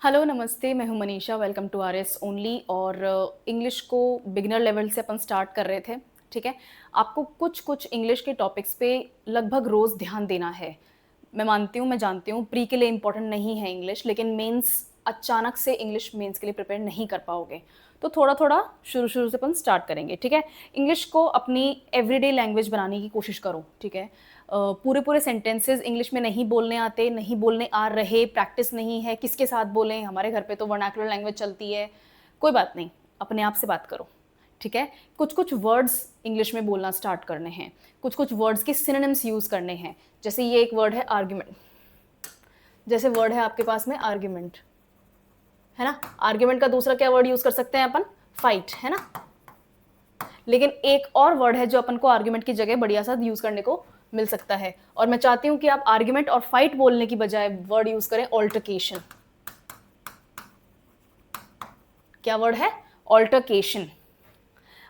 Hello नमस्ते, मैं हूं Manisha. Welcome to R S only. और इंग्लिश को बिगिनर लेवल से अपन स्टार्ट कर रहे थे। ठीक है, आपको कुछ कुछ इंग्लिश के टॉपिक्स पे लगभग रोज़ ध्यान देना है। मैं मानती हूँ, मैं जानती हूँ प्री के लिए इंपॉर्टेंट नहीं है इंग्लिश, लेकिन मेंस अचानक से इंग्लिश मेंस के लिए प्रिपेयर नहीं कर पाओगे। तो थोड़ा थोड़ा शुरू शुरू से अपन स्टार्ट करेंगे। ठीक है, इंग्लिश को अपनी एवरीडे लैंग्वेज बनाने की कोशिश करो। ठीक है, पूरे पूरे सेंटेंसेस इंग्लिश में नहीं बोलने आते, नहीं बोलने आ रहे, प्रैक्टिस नहीं है, किसके साथ बोलें, हमारे घर पे तो वर्नाकुलर लैंग्वेज चलती है। कोई बात नहीं, अपने आप से बात करो। ठीक है, कुछ कुछ वर्ड्स इंग्लिश में बोलना स्टार्ट करने हैं, कुछ कुछ वर्ड्स के सिनोनिम्स यूज़ करने हैं। जैसे ये एक वर्ड है आर्ग्यूमेंट, जैसे वर्ड है आपके पास में आर्ग्यूमेंट, है ना। आर्ग्यूमेंट का दूसरा क्या वर्ड यूज़ कर सकते हैं अपन? फाइट, है ना। लेकिन एक और वर्ड है जो अपन को आर्ग्यूमेंट की जगह बढ़िया सा यूज करने को मिल सकता है, और मैं चाहती हूं कि आप आर्ग्यूमेंट और फाइट बोलने की बजाय वर्ड यूज करें ऑल्टरकेशन। क्या वर्ड है? ऑल्टरकेशन।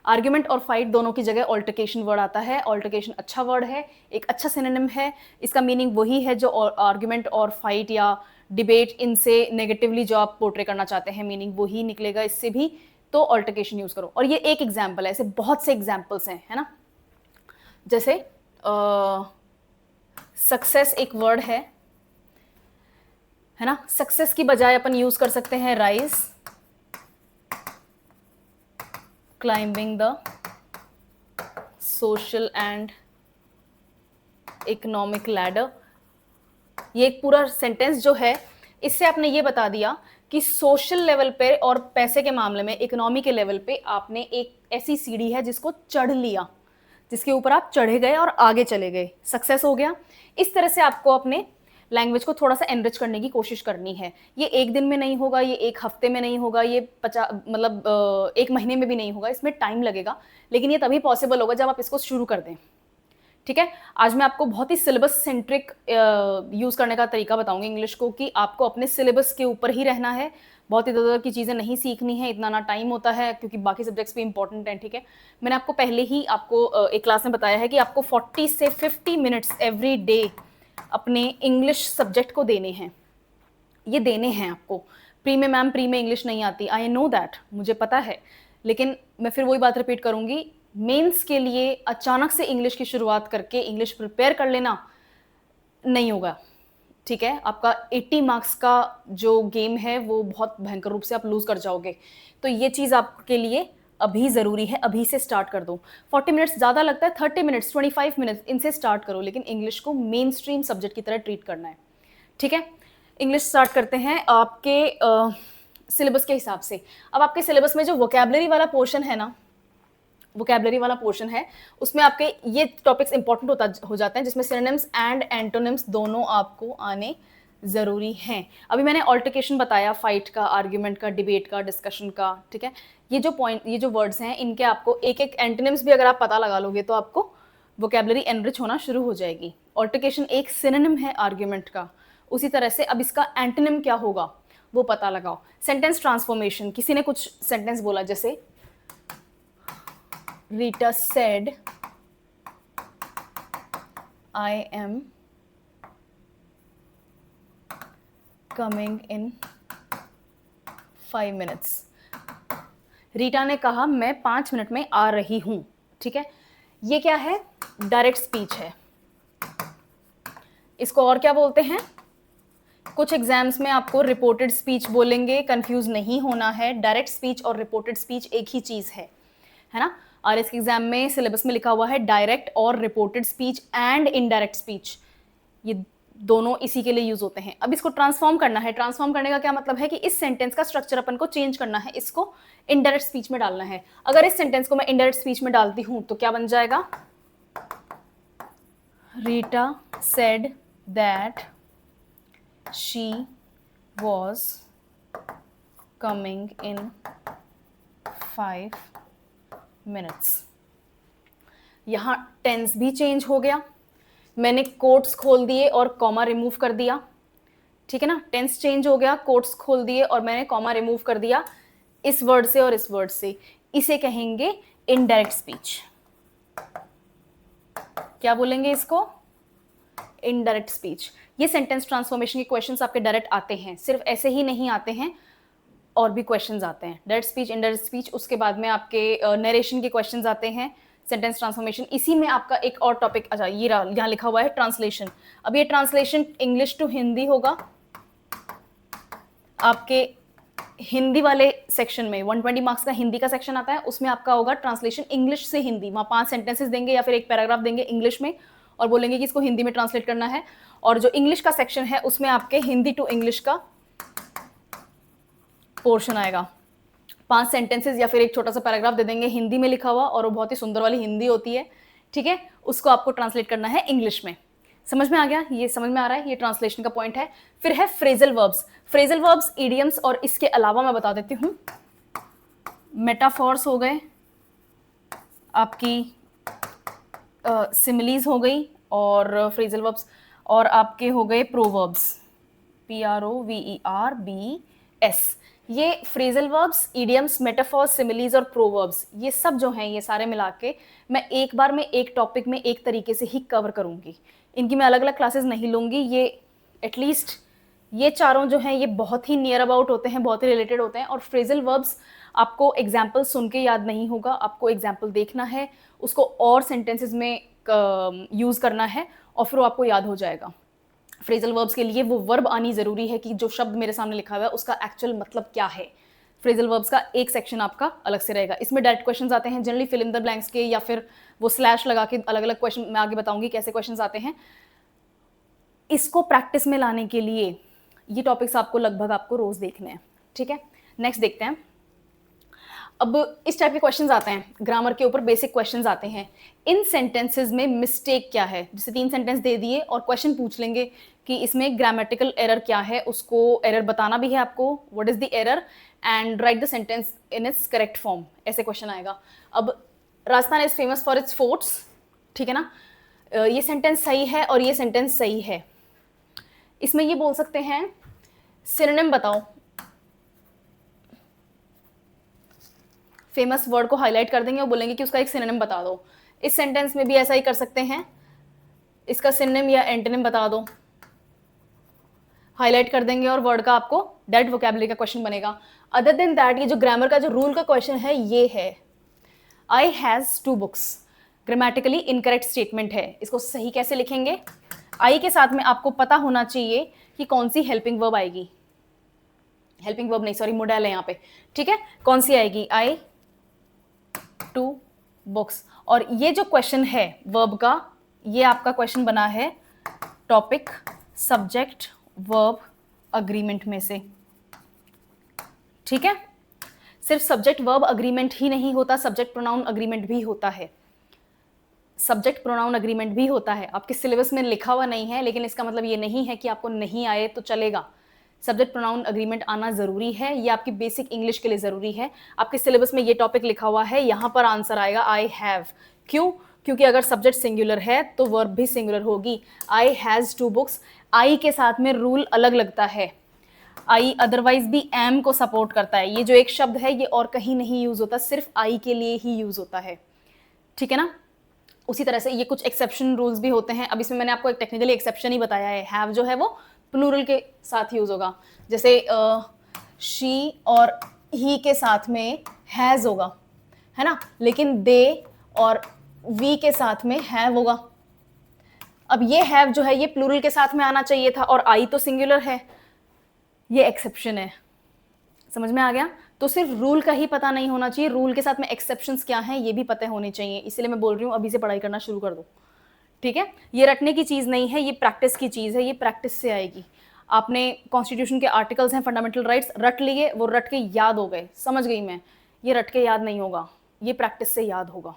आर्ग्यूमेंट और फाइट दोनों की जगह ऑल्टरकेशन वर्ड आता है। ऑल्टरकेशन अच्छा वर्ड है, एक अच्छा सिनोनिम है। इसका मीनिंग वही है जो आर्ग्यूमेंट और फाइट या डिबेट, इनसे नेगेटिवली जो आप पोर्ट्रे करना चाहते हैं, मीनिंग वही निकलेगा इससे भी। तो ऑल्टरकेशन यूज करो। और ये एक एग्जाम्पल है, ऐसे बहुत से एग्जाम्पल्स हैं, है ना। जैसे सक्सेस एक वर्ड है ना। सक्सेस की बजाय अपन यूज कर सकते हैं rise, climbing the social and economic ladder. ये एक पूरा सेंटेंस जो है, इससे आपने ये बता दिया कि सोशल लेवल पे और पैसे के मामले में इकोनॉमी के लेवल पे आपने एक ऐसी सीढ़ी है जिसको चढ़ लिया, जिसके ऊपर आप चढ़े गए और आगे चले गए, सक्सेस हो गया। इस तरह से आपको अपने लैंग्वेज को थोड़ा सा एनरिच करने की कोशिश करनी है। ये एक दिन में नहीं होगा, ये एक हफ्ते में नहीं होगा, ये एक महीने में भी नहीं होगा, इसमें टाइम लगेगा। लेकिन ये तभी पॉसिबल होगा जब आप इसको शुरू कर दें। ठीक है, आज मैं आपको बहुत ही सिलेबस सेंट्रिक यूज करने का तरीका बताऊंगी इंग्लिश को, कि आपको अपने सिलेबस के ऊपर ही रहना है। बहुत इधर उधर की चीज़ें नहीं सीखनी है, इतना ना टाइम होता है, क्योंकि बाकी सब्जेक्ट्स भी इंपॉर्टेंट हैं। ठीक है, मैंने आपको पहले ही आपको एक क्लास में बताया है कि आपको 40 से 50 मिनट्स एवरी डे अपने इंग्लिश सब्जेक्ट को देने हैं। ये देने हैं आपको। प्री में मैम, प्री में इंग्लिश नहीं आती, आई नो दैट, मुझे पता है। लेकिन मैं फिर वही बात रिपीट करूंगी, मेंस के लिए अचानक से इंग्लिश की शुरुआत करके इंग्लिश प्रिपेयर कर लेना नहीं होगा। ठीक है, आपका 80 मार्क्स का जो गेम है वो बहुत भयंकर रूप से आप लूज कर जाओगे। तो ये चीज़ आपके लिए अभी ज़रूरी है, अभी से स्टार्ट कर दो। 40 मिनट्स ज़्यादा लगता है, 30 मिनट्स, 25 मिनट्स, इनसे स्टार्ट करो, लेकिन इंग्लिश को मेन स्ट्रीम सब्जेक्ट की तरह ट्रीट करना है। ठीक है, इंग्लिश स्टार्ट करते हैं आपके सिलेबस के हिसाब से। अब आपके सिलेबस में जो वोकैबलरी वाला पोर्शन है ना, वोकैबलरी वाला पोर्शन है, उसमें आपके ये टॉपिक्स इंपॉर्टेंट हो जाते हैं, जिसमें सिनोनिम्स एंड एंटोनिम्स दोनों आपको आने ज़रूरी हैं। अभी मैंने ऑल्टरकेशन बताया, फाइट का, आर्ग्यूमेंट का, डिबेट का, डिस्कशन का। ठीक है, ये जो वर्ड्स हैं, इनके आपको एक एक एंटोनिम्स भी अगर आप पता लगा लोगे तो आपको वोकैबलरी एनरिच होना शुरू हो जाएगी। ऑल्टरकेशन एक सिनोनिम है आर्ग्यूमेंट का, उसी तरह से अब इसका एंटोनिम क्या होगा वो पता लगाओ। सेंटेंस ट्रांसफॉर्मेशन, किसी ने कुछ सेंटेंस बोला, जैसे Rita said, I am coming in 5 minutes. Rita ने कहा मैं 5 मिनट में आ रही हूं। ठीक है, ये क्या है? डायरेक्ट स्पीच है। इसको और क्या बोलते हैं? कुछ एग्जाम्स में आपको रिपोर्टेड स्पीच बोलेंगे, कंफ्यूज नहीं होना है। डायरेक्ट स्पीच और रिपोर्टेड स्पीच एक ही चीज है ना। और इस एग्जाम में सिलेबस में लिखा हुआ है डायरेक्ट और reported speech and indirect speech, ये दोनों इसी के लिए यूज होते हैं। अब इसको ट्रांसफॉर्म करना है। ट्रांसफॉर्म करने का क्या मतलब है कि इस सेंटेंस का स्ट्रक्चर अपन को चेंज करना है, इसको इनडायरेक्ट स्पीच में डालना है। अगर इस सेंटेंस को मैं इनडायरेक्ट स्पीच में डालती हूं तो क्या बन जाएगा? Rita said that she was coming in 5 minutes. यहां टेंस भी चेंज हो गया, मैंने कोट्स खोल दिए और कॉमा रिमूव कर दिया। ठीक है ना, टेंस चेंज हो गया, कोट्स खोल दिए और मैंने कॉमा रिमूव कर दिया इस वर्ड से और इस वर्ड से। इसे कहेंगे इनडायरेक्ट स्पीच। क्या बोलेंगे इसको? Indirect speech. ये सेंटेंस ट्रांसफॉर्मेशन के क्वेश्चंस आपके डायरेक्ट आते हैं, सिर्फ ऐसे ही नहीं आते हैं, और भी क्वेश्चंस आते हैं। डायरेक्ट स्पीच, इनडायरेक्ट स्पीच, उसके बाद में आपके नरेशन के क्वेश्चंस आते हैं, सेंटेंस ट्रांसफॉर्मेशन। इसी में आपका एक और टॉपिक, अच्छा ये यहाँ लिखा हुआ है ट्रांसलेशन। अब ये ट्रांसलेशन इंग्लिश टू हिंदी होगा आपके हिंदी वाले सेक्शन में। 120 मार्क्स का हिंदी का सेक्शन आता है, उसमें आपका होगा ट्रांसलेशन इंग्लिश से हिंदी। वहाँ 5 सेंटेंसेस देंगे या फिर एक पैराग्राफ देंगे इंग्लिश में और बोलेंगे कि इसको हिंदी में ट्रांसलेट करना है। और जो इंग्लिश का सेक्शन है उसमें आपके हिंदी टू इंग्लिश का पोर्शन आएगा। 5 सेंटेंसेस या फिर एक छोटा सा पैराग्राफ दे देंगे हिंदी में लिखा हुआ, और वो बहुत ही सुंदर वाली हिंदी होती है, ठीक है। उसको आपको ट्रांसलेट करना है इंग्लिश में। समझ में आ गया? ये समझ में आ रहा है, ये ट्रांसलेशन का पॉइंट है। फिर है phrasal verbs. Phrasal verbs, idioms, और इसके अलावा मैं बता देती हूँ, मेटाफॉर्स हो गए, आपकी सिमिलीज हो गई, और फ्रेजल वर्ब्स, और आपके हो गए प्रोवर्ब्स, PROVERBS। ये phrasal verbs, idioms, metaphors, similes और प्रोवर्ब्स, ये सब जो हैं, ये सारे मिला के मैं एक बार में एक टॉपिक में एक तरीके से ही कवर करूंगी। इनकी मैं अलग अलग क्लासेस नहीं लूंगी। ये एटलीस्ट ये चारों जो हैं ये बहुत ही नियर अबाउट होते हैं, बहुत ही रिलेटेड होते हैं। और फ्रेजल वर्ब्स आपको एग्जाम्पल सुन के याद नहीं होगा, आपको एग्जाम्पल देखना है, उसको और सेंटेंसेस में यूज़ करना है, और फिर वो आपको याद हो जाएगा। फ्रेजल वर्ब्स के लिए वो वर्ब आनी ज़रूरी है कि जो शब्द मेरे सामने लिखा हुआ है उसका एक्चुअल मतलब क्या है। फ्रेजल वर्ब्स का एक सेक्शन आपका अलग से रहेगा। इसमें डायरेक्ट क्वेश्चंस आते हैं, generally fill in the blanks के, या फिर वो स्लैश लगा के अलग अलग क्वेश्चन, मैं आगे बताऊंगी कैसे क्वेश्चंस आते हैं। इसको प्रैक्टिस में लाने के लिए ये टॉपिक्स आपको लगभग आपको रोज देखने हैं, ठीक है। नेक्स्ट देखते हैं। अब इस टाइप के क्वेश्चंस आते हैं, ग्रामर के ऊपर बेसिक क्वेश्चंस आते हैं। इन सेंटेंसेस में मिस्टेक क्या है, जैसे 3 सेंटेंस दे दिए और क्वेश्चन पूछ लेंगे कि इसमें ग्रामेटिकल एरर क्या है, उसको एरर बताना भी है आपको, what is the error, and right the sentence in its correct form, ऐसे क्वेश्चन आएगा। अब Rajasthan is famous for its forts, ठीक है ना, ये सेंटेंस सही है और ये सेंटेंस सही है। इसमें ये बोल सकते हैं सिनोनिम बताओ, फेमस वर्ड को हाईलाइट कर देंगे और बोलेंगे कि उसका एक सिनोनिम बता दो। इस सेंटेंस में भी ऐसा ही कर सकते हैं, इसका सिनोनिम या एंटोनिम बता दो, हाईलाइट कर देंगे और वर्ड का आपको डायरेक्ट वोकैबुलरी का क्वेश्चन बनेगा। अदर देन दैट, ये जो ग्रामर का जो रूल का क्वेश्चन है ये है, I has 2 books, grammatically incorrect statement है, इसको सही कैसे लिखेंगे। आई के साथ में आपको पता होना चाहिए कि कौन सी हेल्पिंग वर्ब आएगी, हेल्पिंग वर्ब नहीं, सॉरी मोडेल है यहाँ पे, ठीक है। कौन सी आएगी, आई 2 बुक्स। और ये जो क्वेश्चन है वर्ब का, ये आपका क्वेश्चन बना है टॉपिक सब्जेक्ट वर्ब अग्रीमेंट में से, ठीक है। सिर्फ सब्जेक्ट वर्ब अग्रीमेंट ही नहीं होता, सब्जेक्ट प्रोनाउन अग्रीमेंट भी होता है, सब्जेक्ट प्रोनाउन अग्रीमेंट भी होता है। आपके सिलेबस में लिखा हुआ नहीं है, लेकिन इसका मतलब ये नहीं है कि आपको नहीं आए तो चलेगा। सब्जेक्ट प्रोनाउन अग्रीमेंट आना ज़रूरी है, ये आपकी बेसिक इंग्लिश के लिए ज़रूरी है। आपके सिलेबस में ये टॉपिक लिखा हुआ है, यहाँ पर आंसर आएगा आई हैव। क्यों? क्योंकि अगर सब्जेक्ट सिंगुलर है तो वर्ब भी सिंगुलर होगी। आई हैज़ 2 बुक्स, आई के साथ में रूल अलग लगता है, आई अदरवाइज भी एम को सपोर्ट करता है। ये जो एक शब्द है ये और कहीं नहीं यूज़ होता, सिर्फ आई के लिए ही यूज़ होता है, ठीक है ना। उसी तरह से ये कुछ एक्सेप्शन रूल्स भी होते हैं। अब इसमें मैंने आपको एक टेक्निकली एक्सेप्शन ही बताया है, हैव जो है वो प्लूरल के साथ यूज होगा, जैसे शी और ही के साथ में हैज होगा, है ना, लेकिन दे और वी के साथ में हैव होगा। अब ये हैव जो है ये प्लूरल के साथ में आना चाहिए था, और आई तो सिंगुलर है, ये एक्सेप्शन है। समझ में आ गया? तो सिर्फ रूल का ही पता नहीं होना चाहिए, रूल के साथ में एक्सेप्शंस क्या हैं ये भी पता होने चाहिए। इसलिए मैं बोल रही हूँ अभी से पढ़ाई करना शुरू कर दो, ठीक है। ये रटने की चीज़ नहीं है, ये प्रैक्टिस की चीज़ है, ये प्रैक्टिस से आएगी। आपने कॉन्स्टिट्यूशन के आर्टिकल्स हैं, फंडामेंटल राइट्स रट लिए, वो रट के याद हो गए, समझ गई मैं। ये रट के याद नहीं होगा, ये प्रैक्टिस से याद होगा,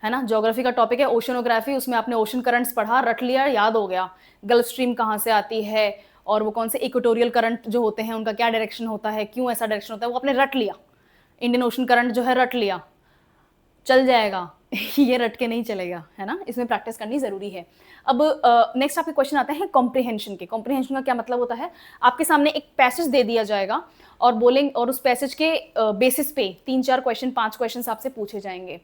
है ना। ज्योग्राफी का टॉपिक है ओशनोग्राफी, उसमें आपने ओशन करंट्स पढ़ा, रट लिया, याद हो गया। गल्फ स्ट्रीम कहाँ से आती है और वो कौन से इक्वेटोरियल करंट जो होते हैं उनका क्या डायरेक्शन होता है, क्यों ऐसा डायरेक्शन होता है, वो आपने रट लिया। इंडियन ओशन करंट जो है रट लिया, चल जाएगा। ये रट के नहीं चलेगा, है ना, इसमें प्रैक्टिस करनी जरूरी है। अब नेक्स्ट आपके क्वेश्चन आते हैं कॉम्प्रिहेंशन के। कॉम्प्रिहेंशन का क्या मतलब होता है, आपके सामने एक पैसेज दे दिया जाएगा और बोलेंगे, और उस पैसेज के बेसिस पे 3-4 क्वेश्चन 5 क्वेश्चन आपसे पूछे जाएंगे।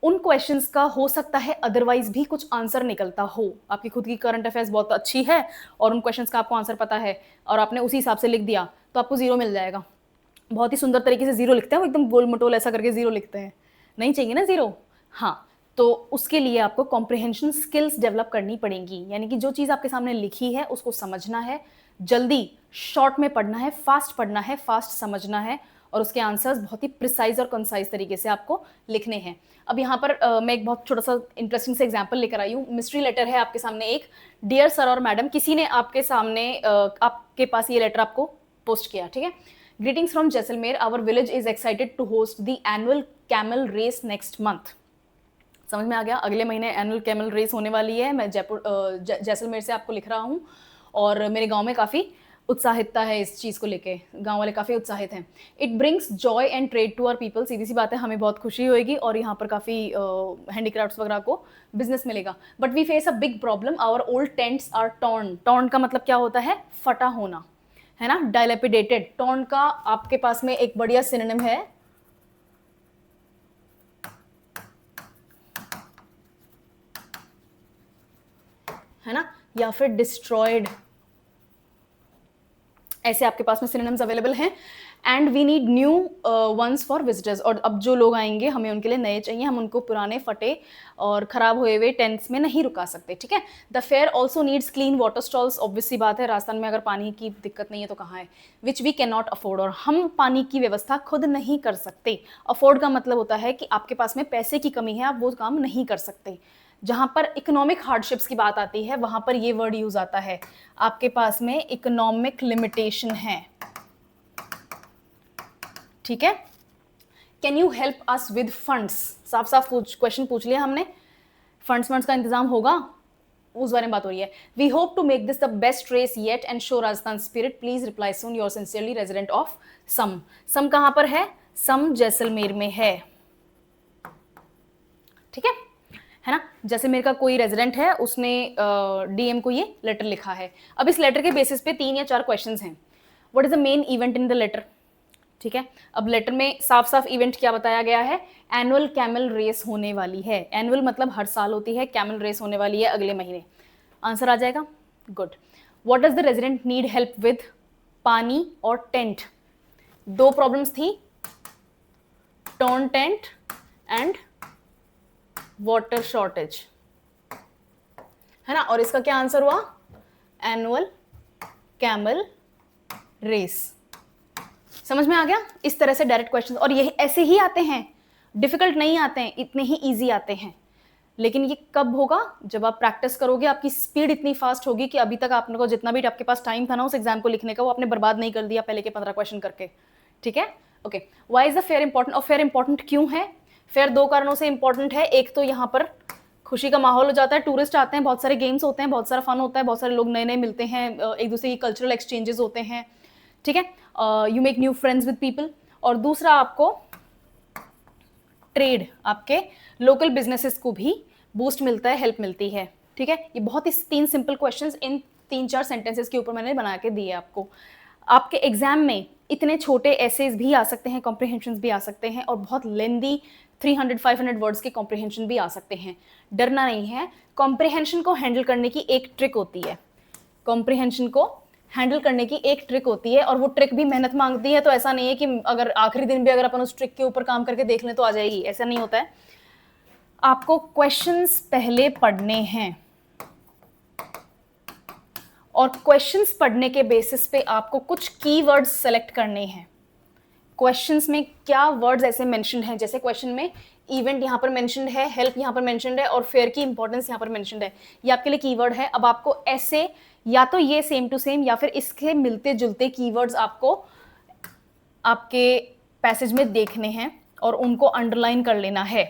उन क्वेश्चंस का हो सकता है अदरवाइज भी कुछ आंसर निकलता हो। आपकी खुद की करंट अफेयर्स बहुत अच्छी है और उन क्वेश्चंस का आपको आंसर पता है और आपने उसी हिसाब से लिख दिया तो आपको जीरो मिल जाएगा। बहुत ही सुंदर तरीके से जीरो लिखते हैं, वो एकदम गोल मटोल ऐसा करके जीरो लिखते हैं, नहीं चाहिए ना जीरो। हाँ, तो उसके लिए आपको कॉम्प्रिहेंशन स्किल्स डेवलप करनी पड़ेंगी, यानी कि जो चीज़ आपके सामने लिखी है उसको समझना है, जल्दी शॉर्ट में पढ़ना है, फास्ट समझना है और उसके आंसर्स बहुत ही प्रिसाइज और कंसाइज तरीके से आपको लिखने हैं। अब यहाँ पर मैं एक बहुत छोटा सा इंटरेस्टिंग से एग्जाम्पल लेकर आई हूँ। मिस्ट्री लेटर है आपके सामने एक, डियर सर और मैडम, किसी ने आपके सामने आपके पास ये लेटर आपको पोस्ट किया, ठीक है। Greetings from Jaisalmer, our village is excited to host the annual camel race next month. समझ में आ गया, अगले महीने एनुअल कैमल रेस होने वाली है। मैं जैसलमेर से आपको लिख रहा हूँ और मेरे गांव में काफ़ी उत्साहितता है इस चीज़ को लेके, गांव वाले काफ़ी उत्साहित हैं। It brings joy and trade to our people, सीधी सी बात है, हमें बहुत खुशी होगी और यहाँ पर काफ़ी हैंडीक्राफ्ट्स वगैरह को बिजनेस मिलेगा। But we face a big problem, our old tents are torn. Torn का मतलब क्या होता है? फटा होना, है ना, डायलेपिडेटेड। टॉर्न का आपके पास में एक बढ़िया सिनोनिम है ना, या फिर डिस्ट्रॉयड, ऐसे आपके पास में सिनोनिम्स अवेलेबल हैं। And we need new ones for visitors, और अब जो लोग आएंगे हमें उनके लिए नए चाहिए, हम उनको पुराने फटे और खराब हुए हुए टेंट्स में नहीं रुका सकते, ठीक है। The fair also needs clean water stalls, obvious सी बात है, राजस्थान में अगर पानी की दिक्कत नहीं है तो कहाँ है, which we can not afford, और हम पानी की व्यवस्था खुद नहीं कर सकते। अफोर्ड का मतलब होता है कि आपके पास में पैसे की कमी है, आप वो काम नहीं कर सकते। जहां पर इकोनॉमिक हार्डशिप्स की बात आती है वहां पर ये वर्ड यूज आता है, आपके पास में इकोनॉमिक लिमिटेशन है, ठीक है। Can you help us with funds, साफ साफ क्वेश्चन पूछ लिया हमने, फंड्स का इंतजाम होगा, उस बारे में बात हो रही है। We hope to make this the best race yet and show Rajasthan spirit, please reply soon, your sincerely resident of Sam. Sam कहां पर है? सम जैसलमेर में है, ठीक है ना। जैसलमेर का कोई रेजिडेंट है, उसने डीएम को ये लेटर लिखा है। अब इस लेटर के बेसिस पे 3 या 4 क्वेश्चंस हैं। What is the main event in the letter, ठीक है। अब लेटर में साफ साफ इवेंट क्या बताया गया है? एनुअल कैमल रेस होने वाली है। एनुअल मतलब हर साल होती है, कैमल रेस होने वाली है अगले महीने। आंसर आ जाएगा, good. What does the resident need help with? पानी और टेंट। 2 प्रॉब्लम्स थी, torn tent and water shortage, है ना। और इसका क्या आंसर हुआ? Annual camel race. समझ में आ गया? इस तरह से डायरेक्ट क्वेश्चन, और ये ऐसे ही आते हैं, डिफिकल्ट नहीं आते हैं, इतने ही इजी आते हैं। लेकिन ये कब होगा? जब आप प्रैक्टिस करोगे, आपकी स्पीड इतनी फास्ट होगी कि अभी तक आपने को जितना भी आपके पास टाइम था ना उस एग्जाम को लिखने का, वो आपने बर्बाद नहीं कर दिया पहले के 15 क्वेश्चन करके, ठीक है। Okay, why is the fair important? और फेयर इंपॉर्टेंट क्यों है? फेयर 2 कारणों से इंपॉर्टेंट है। एक तो यहाँ पर खुशी का माहौल हो जाता है, टूरिस्ट आते हैं, बहुत सारे गेम्स होते हैं, बहुत सारा फन होता है, बहुत सारे लोग नए नए मिलते हैं, एक दूसरे की कल्चरल एक्सचेंजेस होते हैं, ठीक है। You make new friends with people. और दूसरा, आपको ट्रेड, आपके लोकल बिजनेसेस को भी बूस्ट मिलता है, हेल्प मिलती है, ठीक है। ये बहुत ही 3 सिंपल क्वेश्चंस इन 3-4 सेंटेंसेस के ऊपर मैंने बना के दिए आपको। आपके एग्जाम में इतने छोटे एसेज भी आ सकते हैं, कॉम्प्रिहेंशन भी आ सकते हैं, और बहुत लेंदी 300-500 वर्ड्स के कॉम्प्रिहेंशन भी आ सकते हैं। डरना नहीं है, कॉम्प्रिहेंशन को हैंडल करने की एक ट्रिक होती है, कॉम्प्रिहेंशन को हैंडल करने की एक ट्रिक होती है, और वो ट्रिक भी मेहनत मांगती है। तो ऐसा नहीं है कि अगर आखिरी दिन भी अगर अपन उस ट्रिक के ऊपर काम करके देख लें तो आ जाएगी, ऐसा नहीं होता है। आपको क्वेश्चंस पहले पढ़ने हैं, और क्वेश्चंस पढ़ने के बेसिस पे आपको कुछ कीवर्ड्स सेलेक्ट करने हैं। क्वेश्चंस में क्या वर्ड्स ऐसे मेंशन्ड हैं, जैसे क्वेश्चन में इवेंट यहाँ पर मेंशन्ड है, हेल्प यहाँ पर मेंशन्ड है, और फेयर की इंपॉर्टेंस यहाँ पर मेंशन्ड है, ये आपके लिए कीवर्ड है। अब आपको ऐसे या तो ये सेम टू सेम या फिर इसके मिलते जुलते कीवर्ड्स आपको आपके पैसेज में देखने हैं और उनको अंडरलाइन कर लेना है,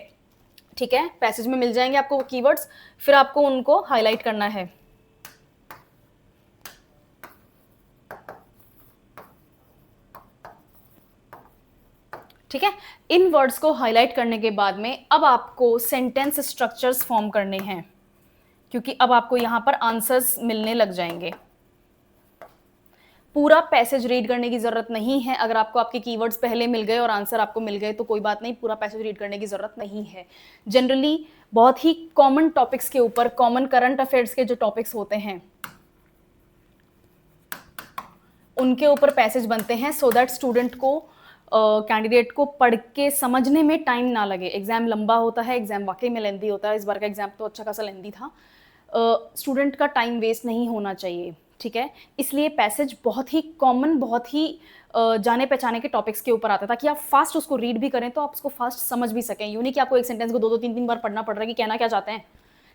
ठीक है। पैसेज में मिल जाएंगे आपको कीवर्ड्स, फिर आपको उनको हाईलाइट करना है, ठीक है। इन वर्ड्स को हाईलाइट करने के बाद में अब आपको सेंटेंस स्ट्रक्चर्स फॉर्म करने हैं, क्योंकि अब आपको यहां पर आंसर्स मिलने लग जाएंगे। पूरा पैसेज रीड करने की जरूरत नहीं है। अगर आपको आपके कीवर्ड्स पहले मिल गए और आंसर आपको मिल गए तो कोई बात नहीं, पूरा पैसेज रीड करने की जरूरत नहीं है। जनरली बहुत ही कॉमन टॉपिक्स के ऊपर, कॉमन करंट अफेयर्स के जो टॉपिक्स होते हैं उनके ऊपर पैसेज बनते हैं, सो दैट स्टूडेंट को, कैंडिडेट को पढ़ के समझने में टाइम ना लगे। एग्जाम लंबा होता है, एग्जाम वाकई में लेंदी होता है, इस बार का एग्जाम तो अच्छा खासा लेंदी था। स्टूडेंट का टाइम वेस्ट नहीं होना चाहिए, ठीक है। इसलिए पैसेज बहुत ही कॉमन, बहुत ही जाने पहचाने के टॉपिक्स के ऊपर आता था कि आप फास्ट उसको रीड भी करें तो आप उसको फास्ट समझ भी सकें। यूँ नहीं कि आपको एक सेंटेंस को 2-2 3-3 बार पढ़ना पड़ रहा है कि कहना क्या चाहते हैं,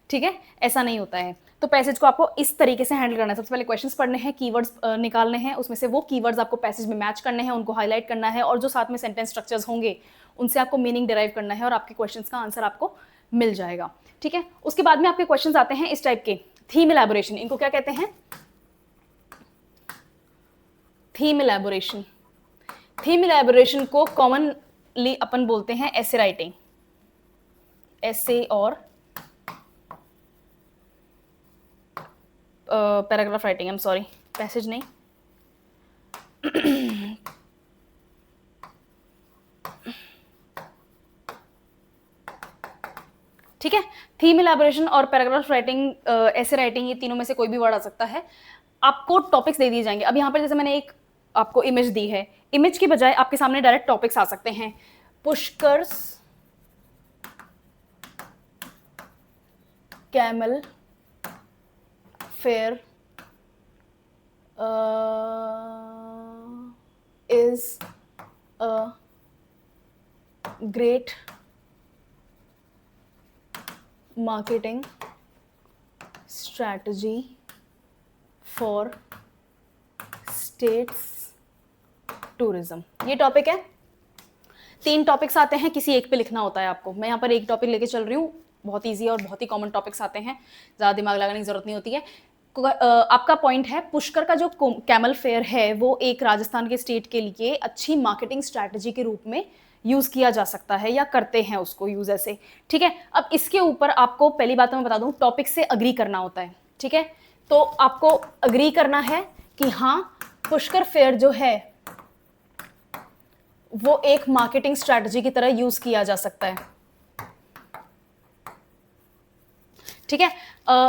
ठीक है, ऐसा नहीं होता है। तो पैसेज को आपको इस तरीके से हैंडल करना है। सबसे पहले क्वेश्चंस पढ़ने हैं, कीवर्ड्स निकालने हैं, उसमें से वो कीवर्ड्स आपको पैसेज में मैच करने हैं, उनको हाईलाइट करना है, और जो साथ में सेंटेंस स्ट्रक्चर्स होंगे उनसे आपको मीनिंग डिराइव करना है और आपके क्वेश्चंस का आंसर आपको मिल जाएगा, ठीक है। उसके बाद में आपके क्वेश्चंस आते हैं इस टाइप के, थीम इलैबोरेशन, इनको क्या कहते हैं, थीम इलैबोरेशन। थीम इलैबोरेशन को कॉमनली अपन बोलते हैं एसे राइटिंग, एसे और paragraph writing, I am sorry, passage नहीं। ठीक है, थीम इलैबोरेशन और पैराग्राफ राइटिंग, ऐसे राइटिंग, ये तीनों में से कोई भी वर्ड आ सकता है। आपको टॉपिक्स दे दिए जाएंगे। अब यहाँ पर जैसे मैंने एक आपको इमेज दी है, इमेज की बजाय आपके सामने डायरेक्ट टॉपिक्स आ सकते हैं। Pushkar's camel fair is a great marketing strategy for states tourism। ये टॉपिक है। 3 टॉपिक्स आते हैं, किसी एक पे लिखना होता है आपको। मैं यहाँ पर एक टॉपिक लेके चल रही हूँ, बहुत ईजी और बहुत ही कॉमन टॉपिक्स आते हैं, ज़्यादा दिमाग लगाने की जरूरत नहीं होती है। आपका पॉइंट है, पुष्कर का जो कैमल फेयर है वो एक राजस्थान के स्टेट के लिए अच्छी मार्केटिंग स्ट्रैटेजी के रूप में यूज किया जा सकता है, या करते हैं उसको यूज ऐसे, ठीक है। अब इसके ऊपर आपको पहली बात मैं बता दूं, टॉपिक से अग्री करना होता है, ठीक है। तो आपको अग्री करना है कि हाँ, पुष्कर फेयर जो है वो एक मार्केटिंग स्ट्रैटेजी की तरह यूज किया जा सकता है, ठीक है।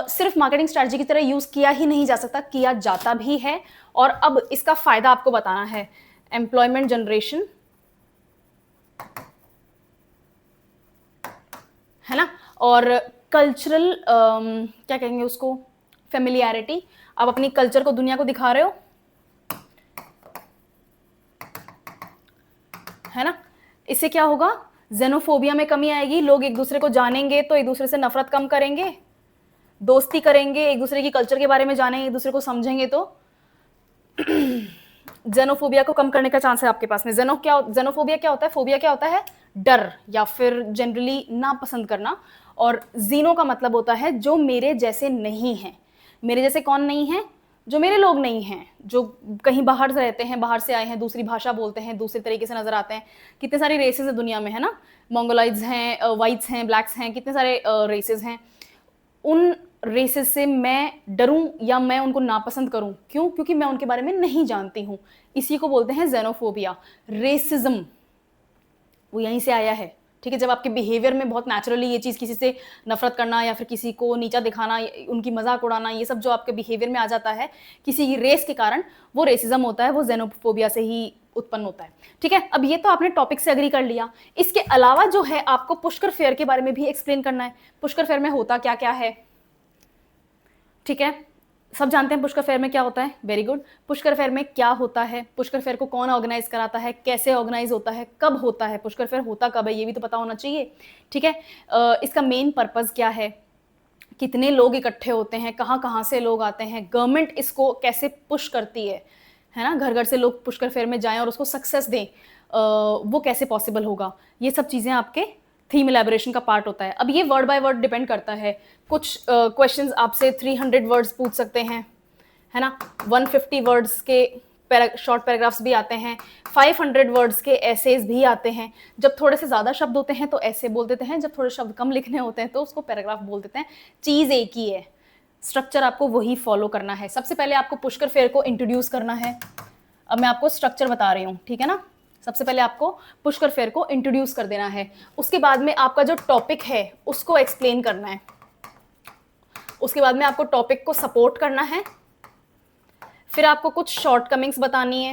सिर्फ मार्केटिंग स्ट्रैटेजी की तरह यूज किया ही नहीं जा सकता, किया जाता भी है। और अब इसका फायदा आपको बताना है, एम्प्लॉयमेंट जनरेशन, है ना, और कल्चरल क्या कहेंगे उसको, फेमिलियरिटी। आप अपनी कल्चर को दुनिया को दिखा रहे हो, है ना। इससे क्या होगा, जेनोफोबिया में कमी आएगी, लोग एक दूसरे को जानेंगे तो एक दूसरे से नफरत कम करेंगे, दोस्ती करेंगे, एक दूसरे की कल्चर के बारे में जानेंगे, एक दूसरे को समझेंगे, तो जेनोफोबिया को कम करने का चांस है आपके पास में। जेनोफोबिया क्या होता है, फोबिया क्या होता है, डर या फिर जनरली ना पसंद करना, और जीनो का मतलब होता है जो मेरे जैसे नहीं है। मेरे जैसे कौन नहीं है, जो मेरे लोग नहीं हैं, जो कहीं बाहर से रहते हैं, बाहर से आए हैं, दूसरी भाषा बोलते हैं, दूसरे तरीके से नजर आते हैं। कितने सारे रेसेस हैं दुनिया में, है ना, मंगोलाइड्स हैं, वाइट्स हैं, ब्लैक्स हैं, कितने सारे रेसेस हैं। उन रेसेस से मैं डरूं या मैं उनको नापसंद करूं, क्यों, क्योंकि मैं उनके बारे में नहीं जानती हूं। इसी को बोलते हैं जेनोफोबिया। रेसिज्म वो यहीं से आया है, ठीक है। जब आपके बिहेवियर में बहुत नेचुरली ये चीज़, किसी से नफरत करना या फिर किसी को नीचा दिखाना, उनकी मजाक उड़ाना, ये सब जो आपके बिहेवियर में आ जाता है किसी की रेस के कारण, वो रेसिज्म होता है, वो जेनोफोबिया से ही उत्पन्न होता है, ठीक है। अब ये तो आपने टॉपिक से अग्री कर लिया। इसके अलावा जो है आपको पुष्कर फेयर के बारे में भी एक्सप्लेन करना है। पुष्कर फेयर में होता क्या क्या है, ठीक है, सब जानते हैं पुष्कर फेयर में क्या होता है, वेरी गुड। पुष्कर फेयर में क्या होता है, पुष्कर फेयर को कौन ऑर्गेनाइज कराता है, कैसे ऑर्गेनाइज होता है, कब होता है, पुष्कर फेयर होता कब है, ये भी तो पता होना चाहिए, ठीक है। इसका मेन पर्पज क्या है, कितने लोग इकट्ठे होते हैं, कहाँ कहाँ से लोग आते हैं, गवर्नमेंट इसको कैसे पुश करती है ना, घर घर से लोग पुष्कर फेयर में जाएं और उसको सक्सेस दें, वो कैसे पॉसिबल होगा, ये सब चीज़ें आपके थीम इलैबोरेशन का पार्ट होता है। अब ये वर्ड बाय वर्ड डिपेंड करता है। कुछ क्वेश्चंस आपसे 300 वर्ड्स पूछ सकते हैं, है ना, 150 वर्ड्स के शॉर्ट पैराग्राफ्स भी आते हैं, 500 वर्ड्स के एसेज भी आते हैं। जब थोड़े से ज़्यादा शब्द होते हैं तो ऐसे बोल देते हैं, जब थोड़े शब्द कम लिखने होते हैं तो उसको पैराग्राफ बोल देते हैं। चीज़ एक ही है, स्ट्रक्चर आपको वही फॉलो करना है। सबसे पहले आपको पुष्कर फेयर को इंट्रोड्यूस करना है, अब मैं आपको स्ट्रक्चर बता रही हूँ, ठीक है ना। सबसे पहले आपको पुष्कर फेयर को इंट्रोड्यूस कर देना है, उसके बाद में आपका जो टॉपिक है उसको एक्सप्लेन करना है, उसके बाद में आपको टॉपिक को सपोर्ट करना है, फिर आपको कुछ शॉर्टकमिंग्स बतानी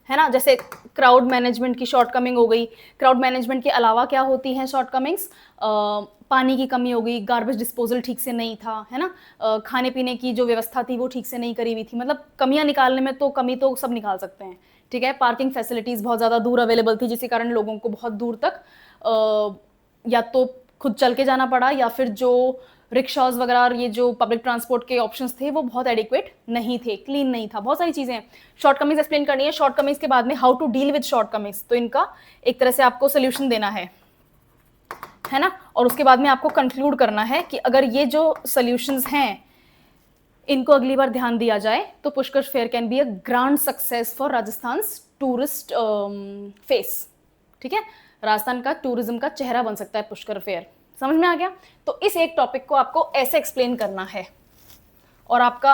है ना, जैसे क्राउड मैनेजमेंट की शॉर्टकमिंग हो गई। क्राउड मैनेजमेंट के अलावा क्या होती हैं शॉर्टकमिंग्स, पानी की कमी हो गई, गार्बेज डिस्पोजल ठीक से नहीं था, है ना, खाने पीने की जो व्यवस्था थी वो ठीक से नहीं करी हुई थी। मतलब कमियां निकालने में तो कमी तो सब निकाल सकते हैं, ठीक है। पार्किंग फैसिलिटीज़ बहुत ज़्यादा दूर अवेलेबल थी, जिसके कारण लोगों को बहुत दूर तक या तो खुद चल के जाना पड़ा, या फिर जो रिक्शाज वगैरह और ये जो पब्लिक ट्रांसपोर्ट के ऑप्शंस थे वो बहुत एडिक्वेट नहीं थे, क्लीन नहीं था, बहुत सारी चीज़ें हैं। शॉर्टकमिंग्स एक्सप्लेन करनी है, शॉर्टकमिंग्स के बाद में how to deal with shortcomings, तो इनका एक तरह से आपको सोल्यूशन देना है ना। और उसके बाद में आपको कंक्लूड करना है कि अगर ये जो सोल्यूशंस हैं इनको अगली बार ध्यान दिया जाए तो Pushkar fair can be a grand success for Rajasthan tourist face, ठीक है। राजस्थान का टूरिज्म का चेहरा बन सकता है पुष्कर फेयर। समझ में आ गया? तो इस एक टॉपिक को आपको ऐसे एक्सप्लेन करना है, और आपका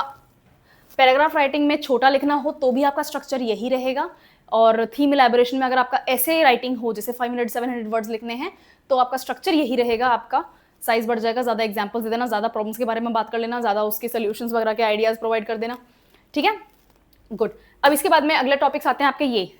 पैराग्राफ राइटिंग में छोटा लिखना हो तो भी आपका स्ट्रक्चर यही रहेगा, और थीम इलैबोरेशन में अगर आपका ऐसे राइटिंग हो जैसे 500 700 वर्ड्स लिखने हैं तो आपका स्ट्रक्चर यही रहेगा, आपका साइज बढ़ जाएगा, ज़्यादा एग्जाम्पल्स दे देना, ज़्यादा प्रॉब्लम्स के बारे में बात कर लेना, ज़्यादा उसके सोल्यूशंस वगैरह के आइडियाज़ प्रोवाइड कर देना, ठीक है। गुड। अब इसके बाद में अगले टॉपिक्स आते हैं आपके ये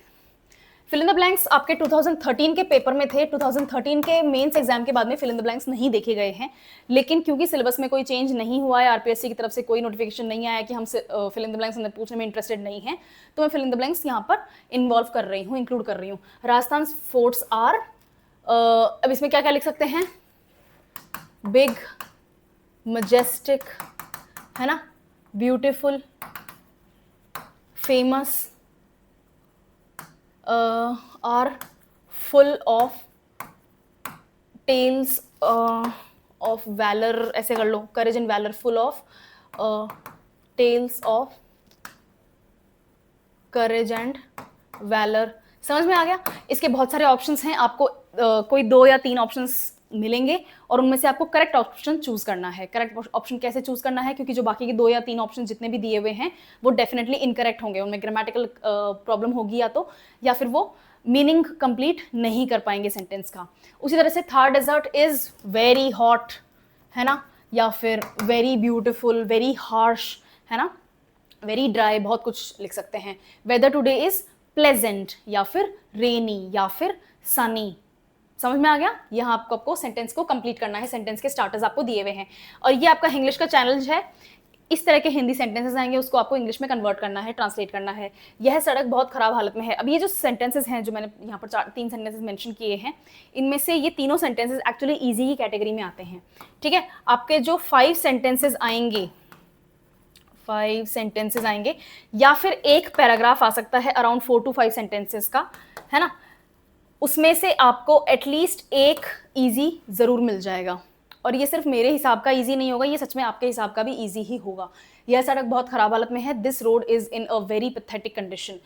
फिल इन द ब्लैंक्स। आपके 2013 के पेपर में थे, 2013 के मेंस एग्जाम के बाद में फिल इन द ब्लैंक्स नहीं देखे गए हैं, लेकिन क्योंकि सिलेबस में कोई चेंज नहीं हुआ है, आरपीएससी की तरफ से कोई नोटिफिकेशन नहीं आया कि हम फिल इन द ब्लैंक्स पूछने में इंटरेस्टेड नहीं है, तो मैं फिल इन द ब्लैंक्स यहाँ पर इन्वॉल्व कर रही हूँ, इंक्लूड कर रही हूँ। राजस्थान फोर्ट्स आर, अब इसमें क्या क्या लिख सकते हैं, बिग, मजेस्टिक, है ना, beautiful, famous, are full of tales of valor, ऐसे कर लो, courage and valor, full of tales of courage and valor। समझ में आ गया? इसके बहुत सारे ऑप्शंस हैं, आपको कोई 2 या 3 ऑप्शंस मिलेंगे और उनमें से आपको करेक्ट ऑप्शन चूज करना है। करेक्ट ऑप्शन कैसे चूज करना है, क्योंकि जो बाकी के 2 या 3 ऑप्शन जितने भी दिए हुए हैं वो डेफिनेटली इनकरेक्ट होंगे, उनमें ग्रामेटिकल प्रॉब्लम होगी या फिर वो मीनिंग कंप्लीट नहीं कर पाएंगे सेंटेंस का। उसी तरह से Thar desert is very hot, है ना, या फिर वेरी ब्यूटिफुल, वेरी हार्श, है ना, वेरी ड्राई, बहुत कुछ लिख सकते हैं। वेदर टुडे इज प्लेजेंट, या फिर रेनी, या फिर सनी। समझ में आ गया? यहाँ आपको सेंटेंस को कंप्लीट करना है, सेंटेंस के स्टार्टर्स आपको दिए हुए हैं, और ये आपका इंग्लिश का चैलेंज है। इस तरह के हिंदी सेंटेंसेस आएंगे, उसको आपको इंग्लिश में कन्वर्ट करना है, ट्रांसलेट करना है। यह सड़क बहुत खराब हालत में है। अब ये जो सेंटेंसेस हैं जो मैंने यहाँ पर 3 सेंटेंसेस मेंशन किए हैं, इनमें से ये तीनों सेंटेंसेस एक्चुअली इजी की कैटेगरी में आते हैं, ठीक है। आपके जो 5 सेंटेंसेस आएंगे, 5 सेंटेंसेस आएंगे, या फिर एक पैराग्राफ आ सकता है अराउंड 4 to 5 सेंटेंसेस का, है ना, उसमें से आपको एटलीस्ट एक इजी जरूर मिल जाएगा। और ये सिर्फ मेरे हिसाब का इजी नहीं होगा, ये सच में आपके हिसाब का भी इजी ही होगा। यह सड़क बहुत खराब हालत में है, this road is in a very pathetic condition.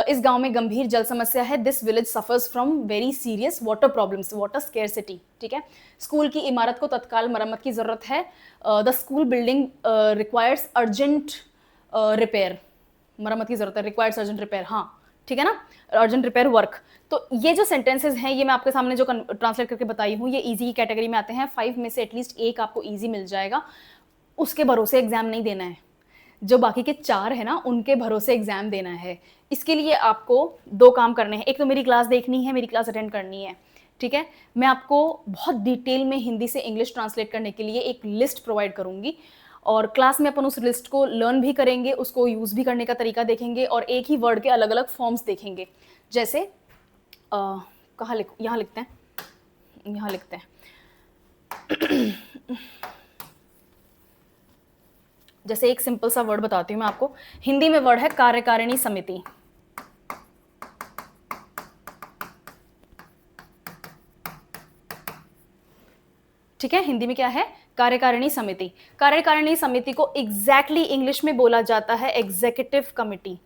इस गांव में गंभीर जल समस्या है, this village suffers from very serious water problems, water scarcity, ठीक है। स्कूल की इमारत को तत्काल मरम्मत की जरूरत है, the school building requires urgent repair, मरम्मत की जरूरत है, रिक्वायर्स अर्जेंट रिपेयर, हाँ ठीक है ना, अर्जेंट रिपेयर वर्क। तो ये जो सेंटेंसेस हैं ये मैं आपके सामने जो ट्रांसलेट करके बताई हूँ ये इजी की कैटेगरी में आते हैं। 5 में से एटलीस्ट एक आपको इजी मिल जाएगा, उसके भरोसे एग्जाम नहीं देना है। जो बाकी के 4 है ना उनके भरोसे एग्जाम देना है। इसके लिए आपको 2 काम करने हैं, एक तो मेरी क्लास देखनी है, मेरी क्लास अटेंड करनी है, ठीक है। मैं आपको बहुत डिटेल में हिंदी से इंग्लिश ट्रांसलेट करने के लिए एक लिस्ट प्रोवाइड करूंगी, और क्लास में अपन उस लिस्ट को लर्न भी करेंगे, उसको यूज़ भी करने का तरीका देखेंगे, और एक ही वर्ड के अलग अलग फॉर्म्स देखेंगे। जैसे कहाँ यहाँ लिखते हैं, यहाँ लिखते हैं जैसे एक सिंपल सा वर्ड बताती हूँ मैं आपको। हिंदी में वर्ड है कार्यकारिणी समिति, ठीक है। हिंदी में क्या है? कार्यकारिणी समिति। कार्यकारिणी समिति को एग्जैक्टली इंग्लिश में बोला जाता है एग्जीक्यूटिव कमिटी।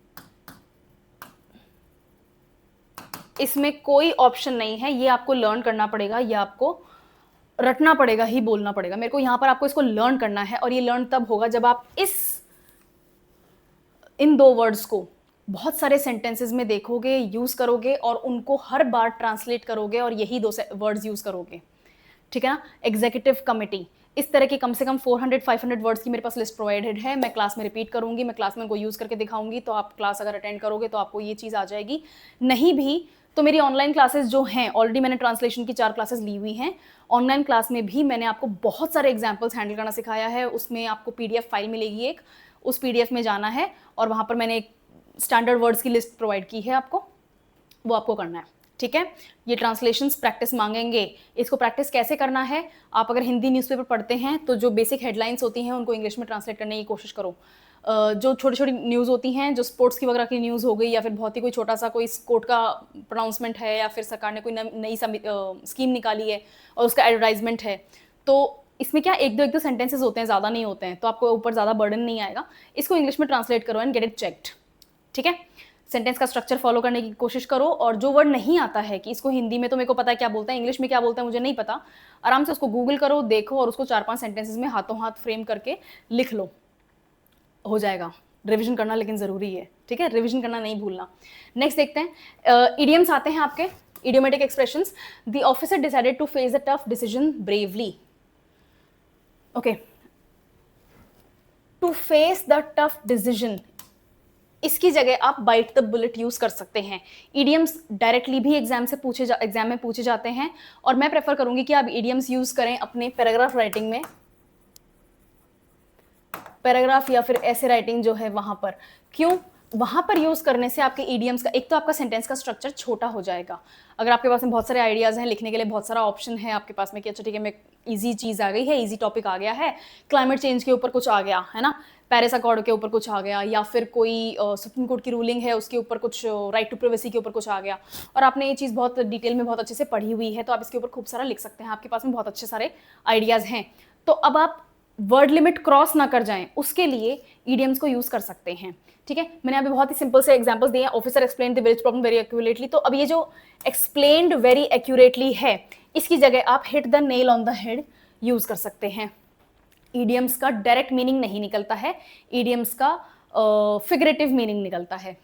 इसमें कोई ऑप्शन नहीं है, ये आपको लर्न करना पड़ेगा, ये आपको रटना पड़ेगा ही बोलना पड़ेगा। मेरे को यहां पर आपको इसको लर्न करना है, और ये लर्न तब होगा जब आप इन 2 वर्ड्स को बहुत सारे सेंटेंसेस में देखोगे, यूज़ करोगे और उनको हर बार ट्रांसलेट करोगे और यही दो वर्ड्स यूज़ करोगे, ठीक है ना। एग्जीक्यूटिव कमिटी, इस तरह की कम से कम 400-500 वर्ड्स की मेरे पास लिस्ट प्रोवाइडेड है। मैं क्लास में रिपीट करूंगी, मैं क्लास में उनको यूज़ करके दिखाऊंगी, तो आप क्लास अगर अटेंड करोगे तो आपको ये चीज़ आ जाएगी। नहीं भी तो मेरी ऑनलाइन क्लासेस जो हैं, ऑलरेडी मैंने ट्रांसलेशन की 4 क्लासेस ली हुई हैं। ऑनलाइन क्लास में भी मैंने आपको बहुत सारे एग्जाम्पल्स हैंडल करना सिखाया है। उसमें आपको PDF फाइल मिलेगी एक, उस PDF में जाना है और वहाँ पर मैंने एक स्टैंडर्ड वर्ड्स की लिस्ट प्रोवाइड की है आपको, वो आपको करना है, ठीक है। ये ट्रांसलेशंस प्रैक्टिस मांगेंगे, इसको प्रैक्टिस कैसे करना है, आप अगर हिंदी न्यूज़पेपर पढ़ते हैं तो जो बेसिक हेडलाइंस होती हैं उनको इंग्लिश में ट्रांसलेट करने की कोशिश करो। जो छोटी छोटी न्यूज़ होती हैं, जो स्पोर्ट्स की वगैरह की न्यूज़ हो गई, या फिर बहुत ही कोई छोटा सा कोई कोर्ट का प्रोनाउंसमेंट है, या फिर सरकार ने कोई नई स्कीम निकाली है और उसका एडवर्टाइजमेंट है, तो इसमें क्या एक दो सेंटेंसेस होते हैं, ज़्यादा नहीं होते हैं, तो आपको ऊपर ज़्यादा बर्डन नहीं आएगा। इसको इंग्लिश में ट्रांसलेट करो एंड गेट इट चेक्ड, ठीक है। सेंटेंस का स्ट्रक्चर फॉलो करने की कोशिश करो, और जो वर्ड नहीं आता है कि इसको हिंदी में तो मेरे को पता है क्या बोलता है, इंग्लिश में क्या बोलता है मुझे नहीं पता, आराम से उसको गूगल करो, देखो और उसको 4-5 सेंटेंसेस में हाथों हाथ फ्रेम करके लिख लो, हो जाएगा। रिवीजन करना लेकिन ज़रूरी है, ठीक है, रिवीजन करना नहीं भूलना। नेक्स्ट देखते हैं, इडियम्स आते हैं आपके, idiomatic expressions. The officer decided to face the tough decision bravely. Okay, to face the tough decision, इसकी जगह आप बाइट द बुलेट यूज कर सकते हैं। इडियम्स डायरेक्टली भी एग्जाम में पूछे जाते हैं, और मैं प्रेफर करूंगी कि आप इडियम्स यूज करें अपने पैराग्राफ राइटिंग में, पैराग्राफ या फिर ऐसे राइटिंग जो है वहां पर। क्यों? वहां पर यूज करने से आपके इडियम्स का, एक तो आपका सेंटेंस का स्ट्रक्चर छोटा हो जाएगा। अगर आपके पास में बहुत सारे आइडियाज हैं लिखने के लिए, बहुत सारा ऑप्शन है आपके पास में कि अच्छा ठीक है, मैं इजी चीज आ गई है, इजी टॉपिक आ गया है, क्लाइमेट चेंज के ऊपर कुछ आ गया है ना, पेरिस अकॉर्ड के ऊपर कुछ आ गया, या फिर कोई सुप्रीम कोर्ट की रूलिंग है उसके ऊपर कुछ, राइट टू प्राइवेसी के ऊपर कुछ आ गया, और आपने ये चीज़ बहुत डिटेल में बहुत अच्छे से पढ़ी हुई है, तो आप इसके ऊपर खूब सारा लिख सकते हैं, आपके पास में बहुत अच्छे सारे आइडियाज़ हैं। तो अब आप वर्ड लिमिट क्रॉस ना कर जाएं, उसके लिए ईडियम्स को यूज कर सकते हैं, ठीक है। मैंने अभी बहुत ही सिंपल से एग्जांपल्स दिए हैं। Officer explain the village problem very accurately, तो अब ये जो एक्सप्लेन्ड वेरी एक्यूरेटली है, इसकी जगह आप hit the nail on the head use कर सकते हैं। ईडियम्स का डायरेक्ट मीनिंग नहीं निकलता है, ईडियम्स का फिगरेटिव मीनिंग निकलता है।